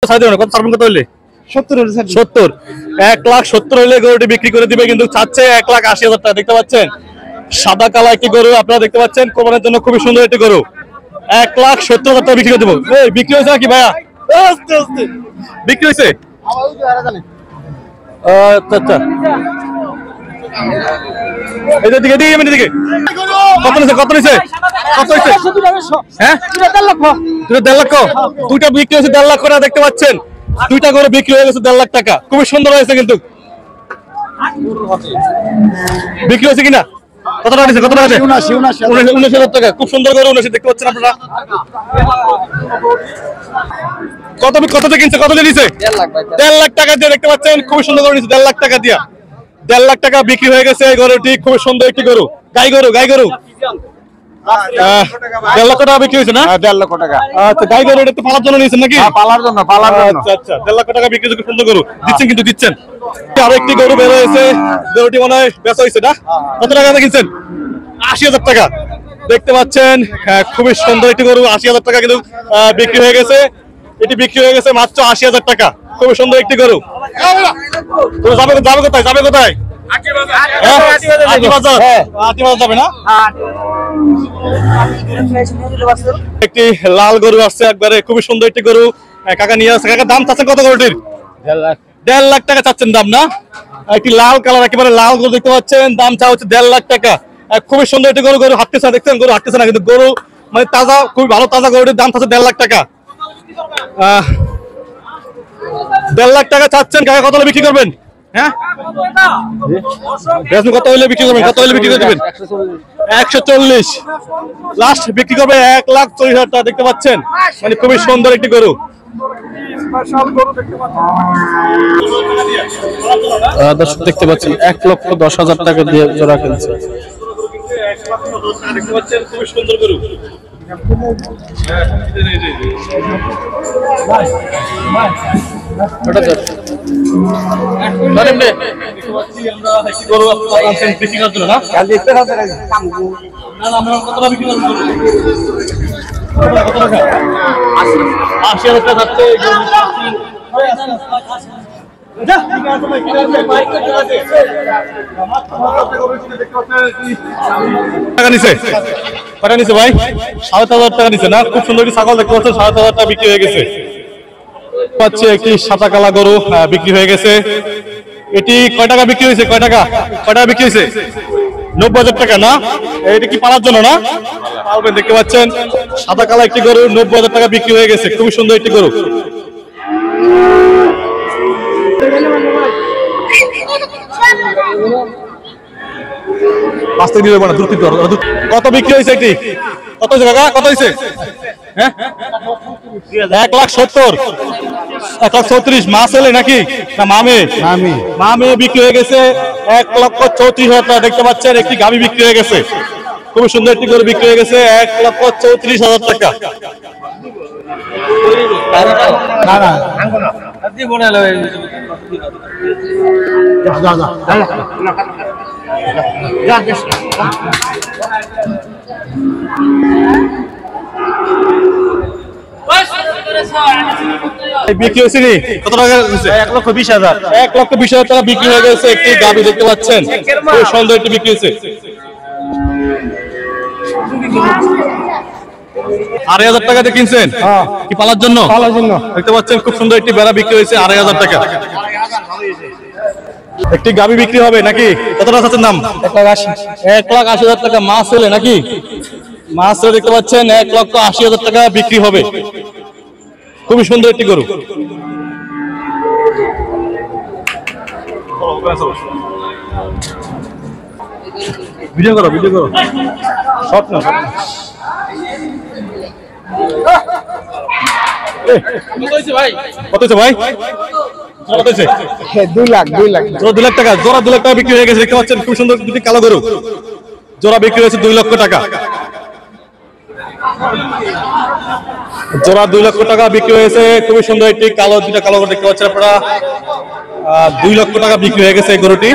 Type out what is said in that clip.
কত ছাড়বেন কত হইলে 70 1,70,000 হইলে গরুটি বিক্রি করে দিবে কিন্তু চাচ্ছে 1,80,000 টাকা। দেখতে পাচ্ছেন সাদা কালা একটি গরু আপনারা দেখতে পাচ্ছেন কোরবানির জন্য খুবই সুন্দর একটি গরু 1,70,000 টাকা বিক্রি করে দেবো। এই বিক্রি হয়েছে নাকি ভাইয়া? আস্তে আস্তে বিক্রি হয়েছে। আচ্ছা এদের দিকে দিকে এমনি দিকে কত নিছে কত নিছে কত হইছে? হ্যাঁ 1.5 লক্ষ দুইটা বিক্রি হয়েছে 1.5 লক্ষ টাকা। দেখতে পাচ্ছেন দুইটা করে বিক্রি হয়ে গেছে 1.5 লাখ টাকা। খুবই সুন্দর হয়েছে কিন্তু বিক্রি হয়েছে কিনা কত টাকা নিছে? কত টাকা? 19,000 টাকা। খুব সুন্দর করে 19 দেখতে পাচ্ছেন আপনারা। কত দিয়ে কিনছে কত দিয়ে নিছে? 1.5 লাখ টাকা দিয়ে। দেখতে পাচ্ছেন খুবই সুন্দর করে নিছে 1.5 লাখ টাকা দিয়া। 1.5 লাখ টাকা বিক্রি হয়ে গেছে এই গরুটি। খুবই সুন্দর একটি গরু গাই গরু 1.5 লক্ষ টাকা বিক্রি হয়েছে না? 1.5 লক্ষ টাকা। আচ্ছা গাই গরু এটা তো পালার জন্য নিয়েছেন নাকি? পালার জন্য আচ্ছা 1.5 লক্ষ টাকা বিক্রি হয়েছে। খুব সুন্দর গরু দিচ্ছেন কিন্তু দিচ্ছেন। আরো একটি গরু বের হয়েছে গরুটি মনে হয় বেচা হয়েছে না? কত টাকা কিনছেন? 80,000 টাকা। দেখতে পাচ্ছেন খুবই সুন্দর একটি গরু 80,000 টাকা কিন্তু বিক্রি হয়ে গেছে। এটি বিক্রি হয়ে গেছে মাত্র 80,000 টাকা। খুবই সুন্দর একটি গরু। যাবে কোথায়? যাবে না? একটি লাল গরু আসছে একবারে খুবই সুন্দর একটি গরু কাকা নিয়ে আসছে। কাকা দাম চাচ্ছেন কত গরুটির? 1.5 লাখ টাকা চাচ্ছেন দাম না? একটি লাল কালার একেবারে লাল গরু দেখতে পাচ্ছেন দাম চা হচ্ছে 1.5 লাখ টাকা। খুবই সুন্দর একটি গরু। গরু হাঁটতেছে না দেখছেন? গরু হাঁটতেছে না কিন্তু গরু মানে তাজা খুবই ভালো তাজা গরুটির দাম চাচ্ছে 1.5 লাখ টাকা। 1.5 লাখ টাকা চাচ্ছেন কাকা। কত হলে বিক্রি করবেন? হ্যাঁ কত হইলে বিক্রি করবেন? কত হইলে বিক্রি করে দেবেন? 140 লাস্ট বিক্রি করবে 1,40,000 টাকা। দেখতে পাচ্ছেন মানে খুবই সুন্দর একটি গরু। দর্শক দেখতে পাচ্ছেন 1,10,000 টাকা দিয়ে জোড়া কিনছে। দেখতে পাচ্ছেন খুবই সুন্দর গরু। টাকা নিছে ভাই 7,000 টাকা নিছে না? খুব সুন্দর ছাগল দেখতে পাচ্ছেন 7,000 টাকা বিক্রি হয়ে গেছে। পাচ্ছে একটি সাদা কালা গরু বিক্রি হয়ে গেছে। এটি কয় টাকা বিক্রি হয়েছে? কয় টাকা বিক্রি হয়েছে? 90,000 টাকা না? এটা কি পালার জন্য না? পালবেন। দেখতে পাচ্ছেন সাদা কালা একটি গরু 90,000 টাকা বিক্রি হয়ে গেছে। খুবই সুন্দর একটি গরু। কত বিক্রি হয়েছে এটি? কত হয়েছে কাকা? কত হয়েছে? হ্যাঁ 1,70,000 1,34,000 মা ছেলে নাকি না মামে বিক্রি হয়ে গেছে 1,34,000 টাকা। দেখতে পাচ্ছেন একটি গাভী বিক্রি হয়ে গেছে। খুবই সুন্দর একটি গরু বিক্রি হয়ে গেছে 1,34,000 টাকা। বিক্রি হয়েছে নি কত টাকা? 1,20,000 1,20,000 টাকা বিক্রি হয়ে গেছে একটি গাভী। দেখতে পাচ্ছেন খুব সুন্দর একটি বিক্রি হয়েছে। 2,500 টাকা দিয়ে কিনছেন কি পালার জন্য? দেখতে পাচ্ছেন খুব সুন্দর একটি বেড়া বিক্রি হয়েছে 2,500 টাকা। একটি গাভী বিক্রি হবে নাকি? কত টাকা আছে দাম? 1,80,000 টাকা। মাছ ছেলে নাকি? মাছ ছেলে। দেখতে পাচ্ছেন 1,80,000 টাকা বিক্রি হবে। খুবই সুন্দর একটি গরু। ভিডিও করো শর্ট না কত হয়েছে ভাই? 2 লাখ টাকা জোড়া। 2 লাখ টাকা বিক্রি হয়ে গেছে। দেখতে পাচ্ছেন খুব সুন্দর দুটি কালো গরু জোড়া বিক্রি হয়েছে 2 লক্ষ টাকা। জোড়া 2 লক্ষ টাকা বিক্রি হয়েছে। খুবই সুন্দর একটি কালো দুটা কালো গরু দেখতে পাচ্ছেন আপনারা। 2 লক্ষ টাকা বিক্রি হয়ে গেছে এই গরুটি।